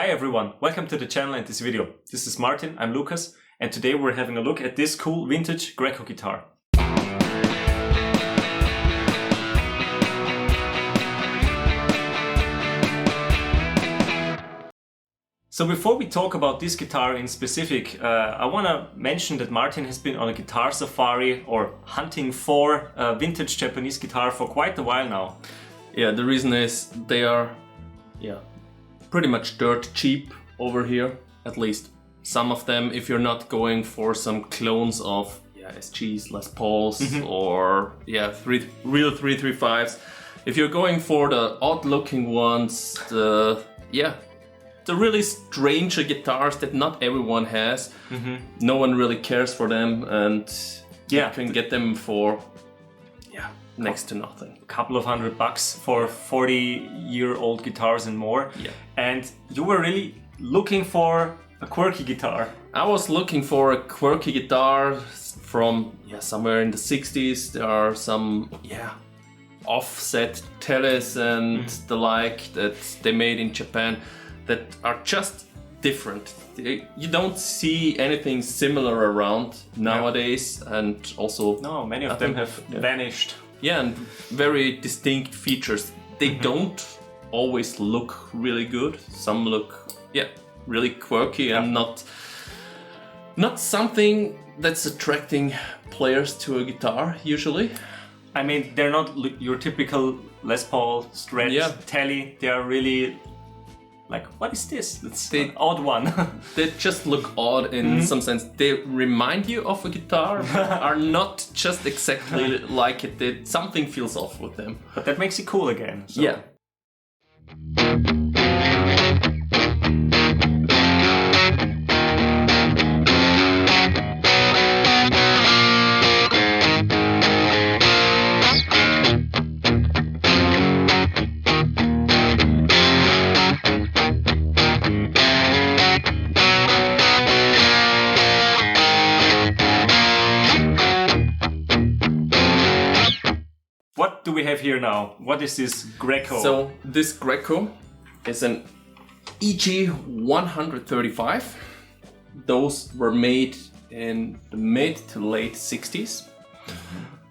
Hi everyone, welcome to the channel and this video. This is Martin, I'm Lucas, and today we're having a look at this cool vintage Greco guitar. So before we talk about this guitar in specific, I want to mention that Martin has been on a guitar safari or hunting for a vintage Japanese guitar for quite a while now. Yeah, the reason is they are pretty much dirt cheap over here, at least some of them, if you're not going for some clones of SGs, Les Pauls, or real 335s. If you're going for the odd looking ones, the really strange guitars that not everyone has, no one really cares for them, and you can get them for next to nothing. A couple of $100 for 40-year-old guitars and more. Yeah. And you were really looking for a quirky guitar. I was looking for a quirky guitar from somewhere in the 60s. There are some offset teles and the like that they made in Japan that are just different. You don't see anything similar around nowadays, and also many of them have vanished. Yeah, and very distinct features. They don't always look really good. Some look really quirky and not something that's attracting players to a guitar usually. I mean, they're not your typical Les Paul, Strat, Tele. They are really like, what is this? It's an odd one. They just look odd in some sense. They remind you of a guitar, are not just exactly like it. Something feels off with them. But that makes it cool again. So. Yeah. What do we have here now? What is this Greco? So this Greco is an EG-135. Those were made in the mid to late 60s.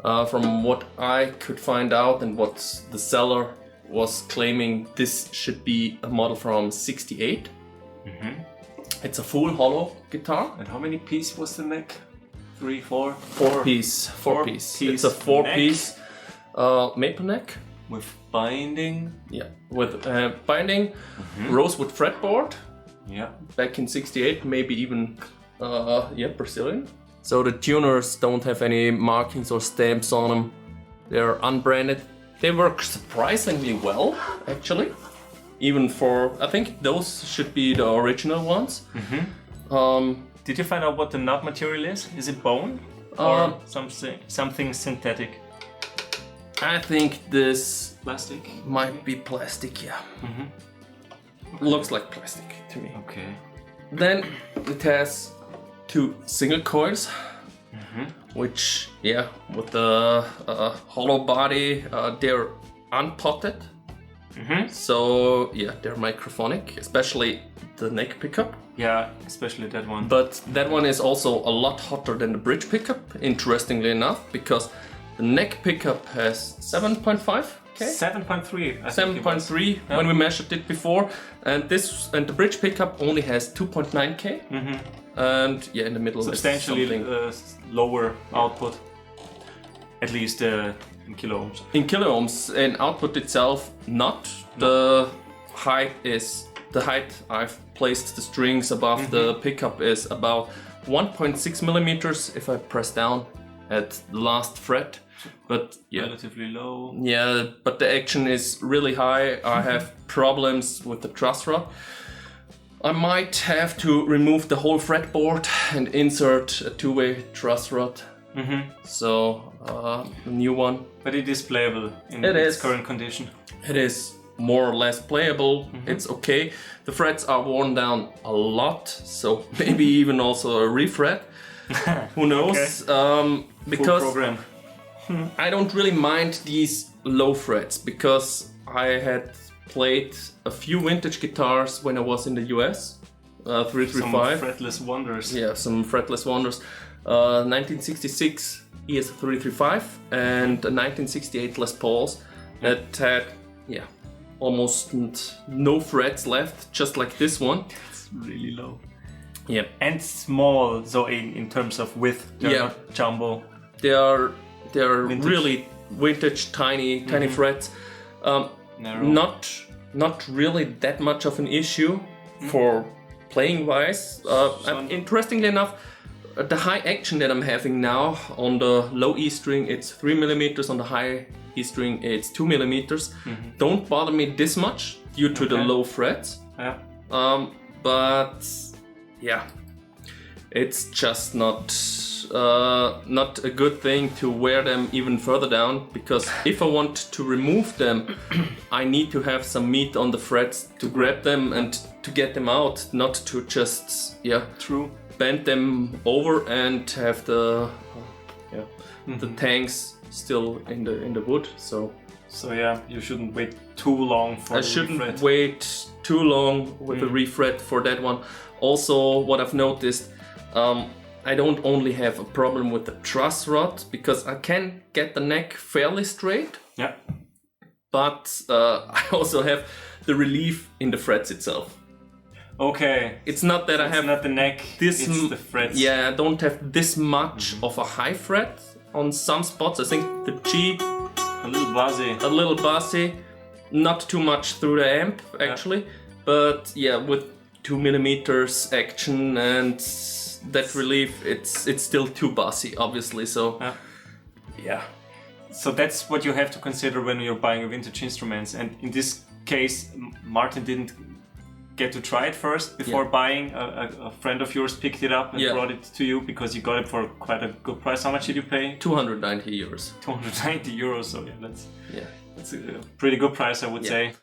From what I could find out and what the seller was claiming, this should be a model from 68. It's a full hollow guitar. And how many pieces was the neck? 3, 4? Four piece. It's a 4-piece. Maple neck with binding. Yeah, with binding, rosewood fretboard. Yeah, back in 68, maybe even Brazilian. So the tuners don't have any markings or stamps on them. They're unbranded. They work surprisingly well, actually. Even for, I think those should be the original ones. Did you find out what the knob material is? Is it bone or something synthetic? I think this Plastic? might be plastic, Looks like plastic to me. Okay. Then it has 2 single coils, which, with the hollow body, they're unpotted. So, they're microphonic, especially the neck pickup. Yeah, especially that one. But that one is also a lot hotter than the bridge pickup, interestingly enough, because the neck pickup has 7.5K? 7.3. 7.3 when we measured it before, and the bridge pickup only has 2.9K. And in the middle substantially lower output, at least in kilo ohms. In kilo ohms, in output itself, not. The height I've placed the strings above the pickup is about 1.6 millimeters if I press down at the last fret. But relatively low. Yeah, but the action is really high. I have problems with the truss rod. I might have to remove the whole fretboard and insert a 2-way truss rod. So a new one. But it is playable in its current condition. It is more or less playable. It's okay. The frets are worn down a lot, so maybe even also a refret. Who knows? Because full program. I don't really mind these low frets because I had played a few vintage guitars when I was in the US. 335. Some fretless wonders. Yeah, some fretless wonders. 1966 ES-335 and a 1968 Les Pauls that had, almost no frets left, just like this one. It's really low. Yeah. And small, so in terms of width, they're not jumbo. They are Vintage. really vintage, tiny frets. Narrow. Not really that much of an issue for playing wise. Interestingly enough, the high action that I'm having now on the low E string, it's 3 millimeters. On the high E string, it's 2 millimeters. Don't bother me this much due to the low frets. Yeah. But yeah, it's just not a good thing to wear them even further down, because if I want to remove them, I need to have some meat on the frets to grab them and to get them out, not to just bend them over and have the tangs still in the wood. So you shouldn't wait too long for I shouldn't wait too long with the refret for that one. Also, what I've noticed, I don't only have a problem with the truss rod, because I can get the neck fairly straight. Yeah. But I also have the relief in the frets itself. Okay. It's not that I have not the neck, it's the frets. Yeah, I don't have this much of a high fret on some spots. I think the G a little bossy, not too much through the amp actually, but with 2 millimeters action and that relief, it's still too bossy, obviously. So So that's what you have to consider when you're buying a vintage instruments. And in this case, Martin didn't get to try it first before buying. A friend of yours picked it up and brought it to you because you got it for quite a good price. How much did you pay? 290 euros. 290 euros. So that's a pretty good price, I would say.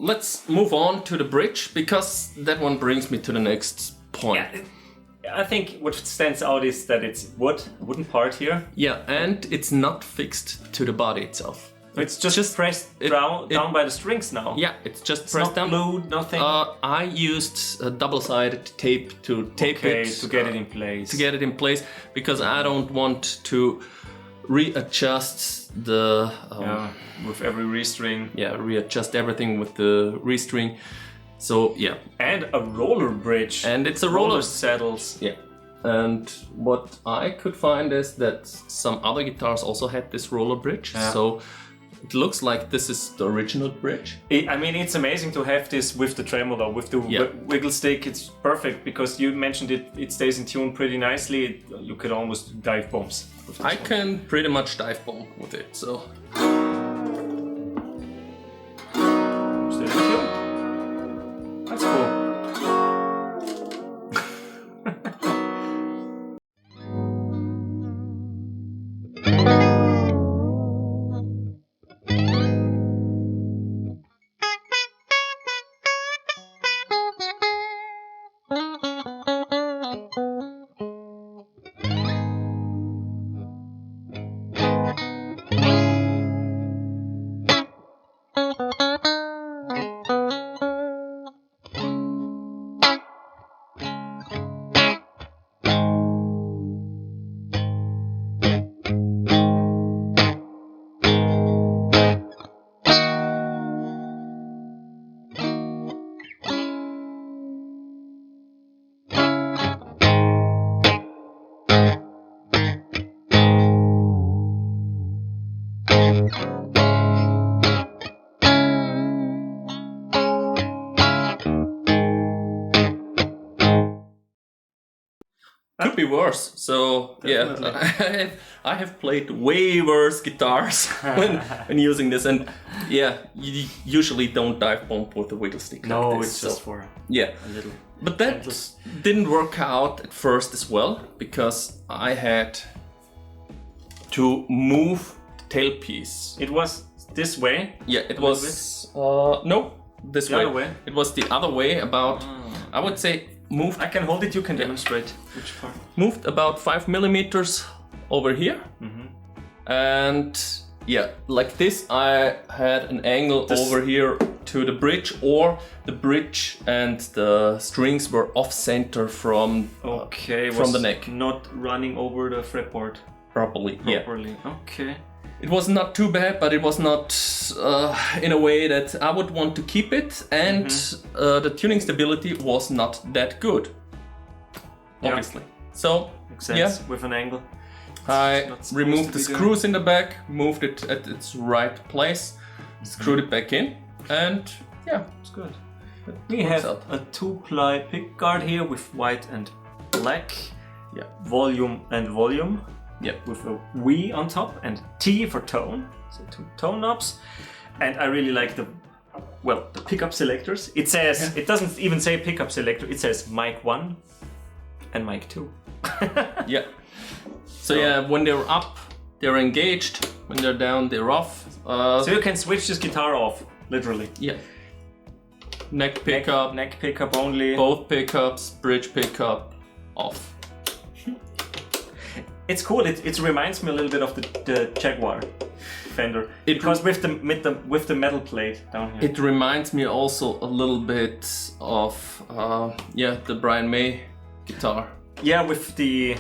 Let's move on to the bridge, because that one brings me to the next point. Yeah, I think what stands out is that it's wooden part here. Yeah, and it's not fixed to the body itself. It's just pressed down by the strings now. Yeah, it's just It's pressed not down. glued, nothing. I used a double-sided tape to tape it to get it in place. To get it in place, because I don't want to readjust the with every restring. Readjust everything with the restring. So and a roller bridge. And it's a roller saddles. Yeah. And what I could find is that some other guitars also had this roller bridge. So It looks like this is the original bridge. I mean, it's amazing to have this with the tremolo, with the wiggle stick. It's perfect because you mentioned it stays in tune pretty nicely. You could almost dive bombs. I can pretty much dive bomb with it, so. Still in tune. That's cool. Could be worse. So Definitely. yeah, I have played way worse guitars when using this, and yeah, you usually don't dive bomb with the wiggle stick. No, like this, it's just for yeah. a little. But that endless. didn't work out at first as well because I had to move the tailpiece. It was this way. Yeah, it was no, this The way. other way? It was the other way. About I would say moved. I can hold it. You can demonstrate which part. Moved about 5 millimeters over here, and yeah, like this. I had an angle over here to the bridge, or the bridge and the strings were off center from Okay, from was the neck not running over the fretboard properly. Yeah. properly. Okay. It was not too bad, but it was not in a way that I would want to keep it, and the tuning stability was not that good, obviously. So, Makes sense. yeah, With an angle. I not supposed removed to the be there. screws in the back, moved it at its right place, screwed it back in, and yeah, It's good. it We works have out. a 2-ply pickguard here with white and black. Yeah. Volume and volume. Yeah. With a V on top and T for tone. So 2 tone knobs. And I really like the pickup selectors. It says, it doesn't even say pickup selector, it says mic 1 and mic 2. Yeah. So yeah, when they're up, they're engaged. When they're down, they're off. So you can switch this guitar off, literally. Yeah. Neck pickup, Neck pickup only. both pickups, bridge pickup, off. It's cool. It reminds me a little bit of the Jaguar Fender because with the metal plate down here. It reminds me also a little bit of the Brian May guitar. Yeah, with the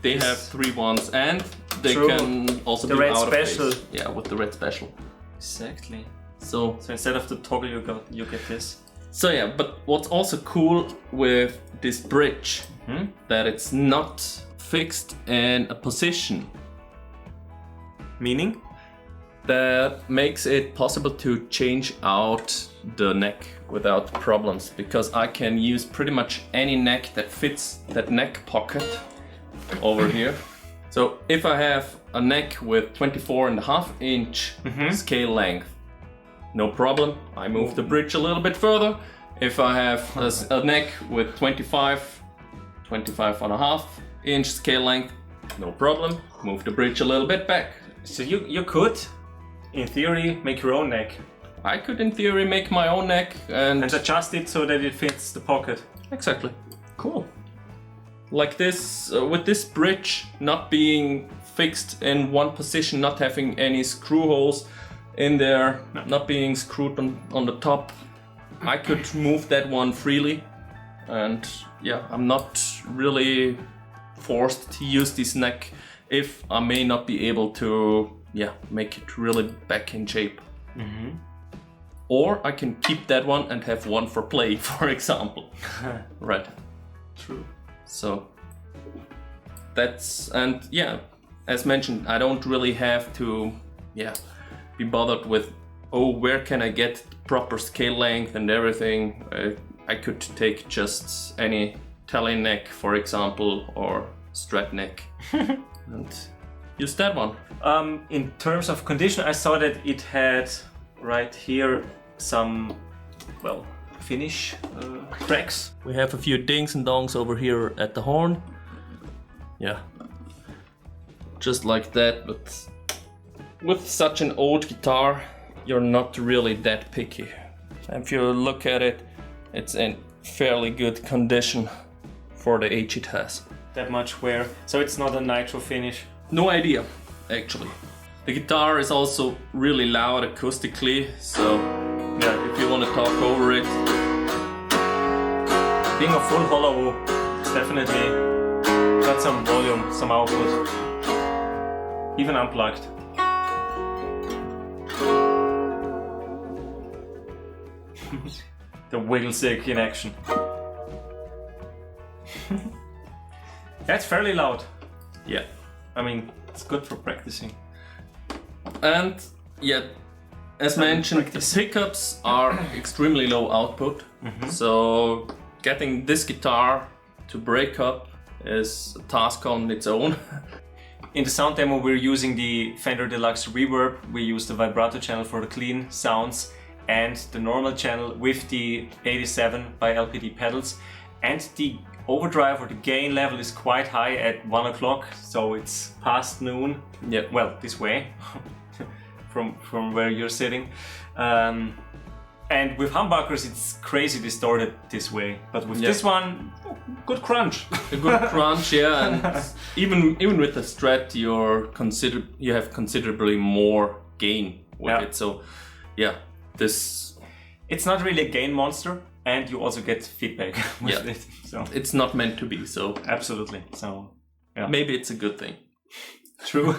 They have 3 ones, and they True. can also The do red out of phase. special. Yeah, with the red special. exactly. So instead of the toggle, you get this. so yeah, but what's also cool with this bridge that it's not fixed in a position Meaning? that makes it possible to change out the neck without problems, because I can use pretty much any neck that fits that neck pocket over here. So if I have a neck with 24.5-inch scale length, no problem, I move the bridge a little bit further. If I have a neck with 25.5-inch scale length, no problem, move the bridge a little bit back. So you could, in theory, make your own neck I could in theory make my own neck and adjust it so that it fits the pocket. exactly. Cool. Like this, with this bridge not being fixed in one position, not having any screw holes in there, not being screwed on the top, I could move that one freely, and yeah, I'm not really forced to use this neck if I may not be able to make it really back in shape. Or I can keep that one and have one for play, for example. Right. True. So that's, and yeah, as mentioned, I don't really have to be bothered with, oh, where can I get the proper scale length and everything. I could take just any tele neck, for example, or strat neck and use that one. In terms of condition, I saw that it had right here some, well, finish cracks. We have a few dings and dongs over here at the horn. Yeah, just like that, but with such an old guitar, you're not really that picky. If you look at it, it's in fairly good condition for the age it has. That much wear, so it's not a nitro finish. No idea, actually. The guitar is also really loud acoustically, so yeah, if you want to talk over it. Being a full hollow, it's definitely got some volume, some output, even unplugged. The wiggle stick in action. That's fairly loud. Yeah. I mean, it's good for practicing. And yeah, as mentioned, the pickups are extremely low output. So getting this guitar to break up is a task on its own. In the sound demo, we're using the Fender Deluxe Reverb. We use the vibrato channel for the clean sounds and the normal channel with the 87 by LPD pedals. And the overdrive or the gain level is quite high at 1 o'clock, so it's past noon. Yeah. Well, this way, from where you're sitting. And with humbuckers, it's crazy distorted this way. But with this one, good crunch. A good crunch, yeah. And even with the Strat, you have considerably more gain with it. So, yeah, it's not really a gain monster, and you also get feedback with it. So it's not meant to be. So absolutely. So yeah, maybe it's a good thing. True.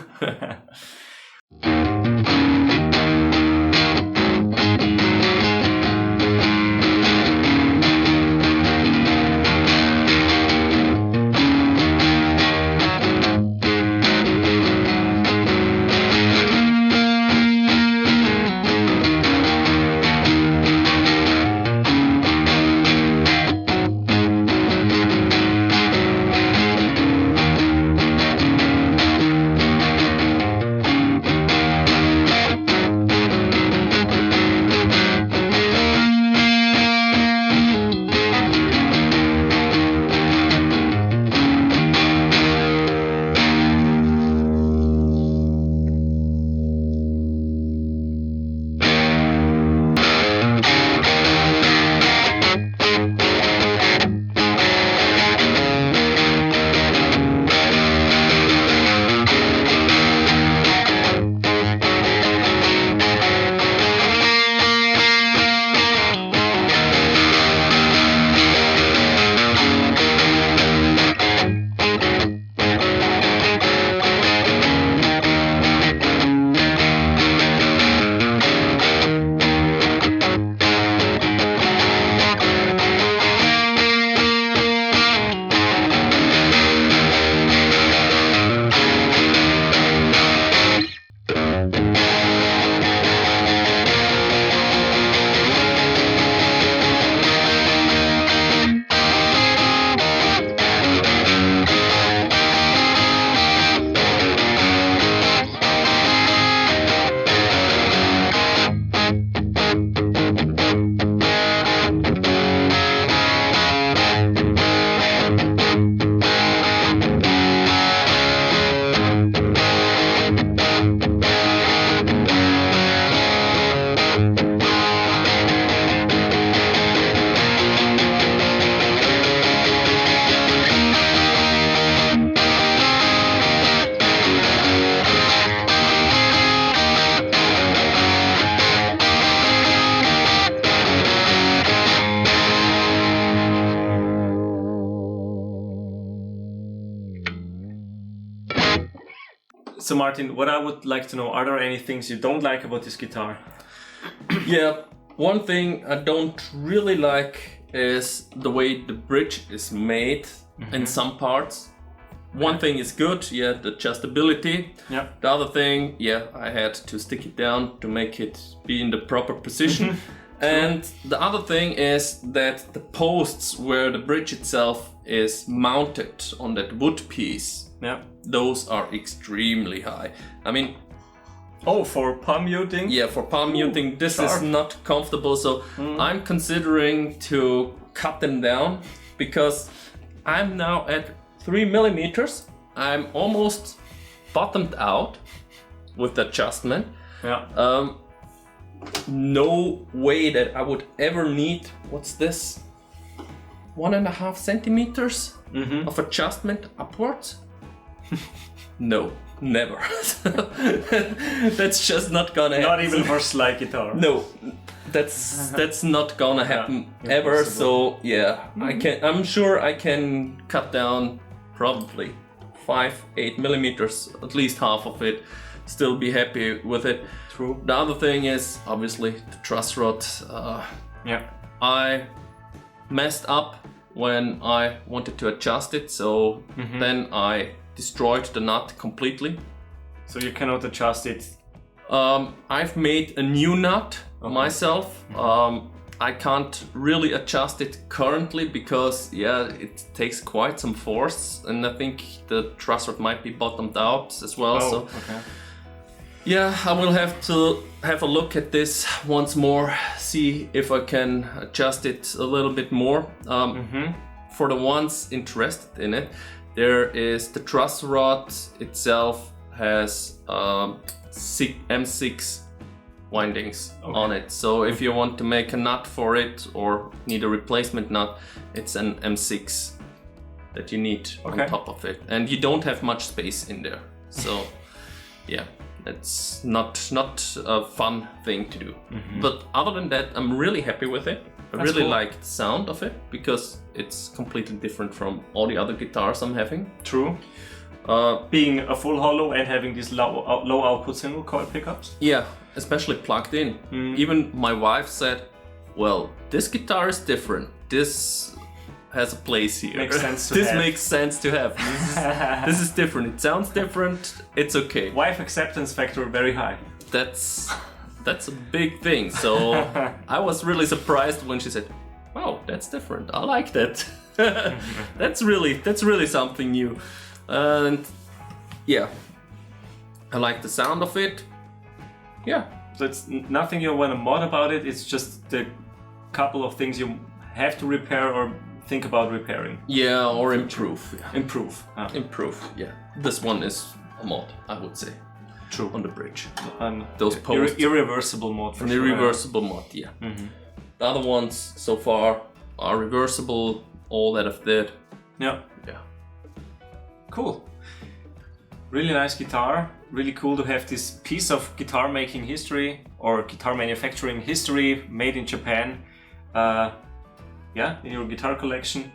So Martin, what I would like to know, are there any things you don't like about this guitar? Yeah, one thing I don't really like is the way the bridge is made in some parts. One thing is good, yeah, the adjustability. Yeah. The other thing, yeah, I had to stick it down to make it be in the proper position. And the other thing is that the posts where the bridge itself is mounted on that wood piece, Yeah. those are extremely high. I mean, Oh, for palm muting? yeah, for palm muting, this sharp. is not comfortable. So I'm considering to cut them down because I'm now at 3 millimeters. I'm almost bottomed out with the adjustment. Yeah. No way that I would ever need, what's this? 1.5 centimeters of adjustment upwards? No, never. That's just not gonna happen. Not even for slide guitar. No, that's not gonna happen ever. impossible. So yeah, I'm sure I can cut down probably 5-8 millimeters, at least half of it. Still be happy with it. True. The other thing is obviously the truss rod. Yeah. I messed up when I wanted to adjust it, so then I destroyed the nut completely. So you cannot adjust it. I've made a new nut myself. I can't really adjust it currently because it takes quite some force, and I think the truss rod might be bottomed out as well. So okay. yeah, I will have to have a look at this once more, see if I can adjust it a little bit more. For the ones interested in it, there is the truss rod itself has M6 windings on it. So if you want to make a nut for it or need a replacement nut, it's an M6 that you need on top of it. And you don't have much space in there. So yeah, it's not a fun thing to do. But other than that, I'm really happy with it. I really like the sound of it because it's completely different from all the other guitars I'm having. True. Being a full hollow and having these low output single coil pickups. Yeah, especially plugged in. Even my wife said, well, this guitar is different. This has a place here. Makes sense to this have. makes sense to have. This is different. It sounds different. It's okay. Wife acceptance factor very high. That's a big thing. So I was really surprised when she said, wow, that's different. I like that. That's really something new. And yeah, I like the sound of it. Yeah. So it's nothing you want to mod about it. It's just the couple of things you have to repair or think about repairing. Yeah, or improve. Yeah. Improve. Improve. Yeah. This one is a mod, I would say. True. On the bridge. And those posts. Irreversible mod for An sure. irreversible mod, yeah. The other ones so far are reversible, all that I've did. Yeah. Yeah. Cool. Really nice guitar. Really cool to have this piece of guitar making history or guitar manufacturing history made in Japan. In your guitar collection.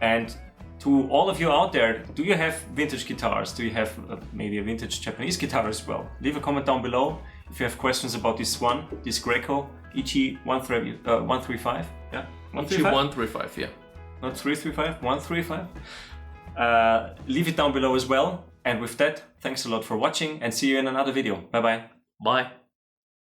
And to all of you out there, do you have vintage guitars? Do you have maybe a vintage Japanese guitar as well? Leave a comment down below if you have questions about this Greco EG-135. Yeah, EG-135, yeah. Not 335, 135. Leave it down below as well. And with that, thanks a lot for watching and see you in another video. Bye bye. Bye.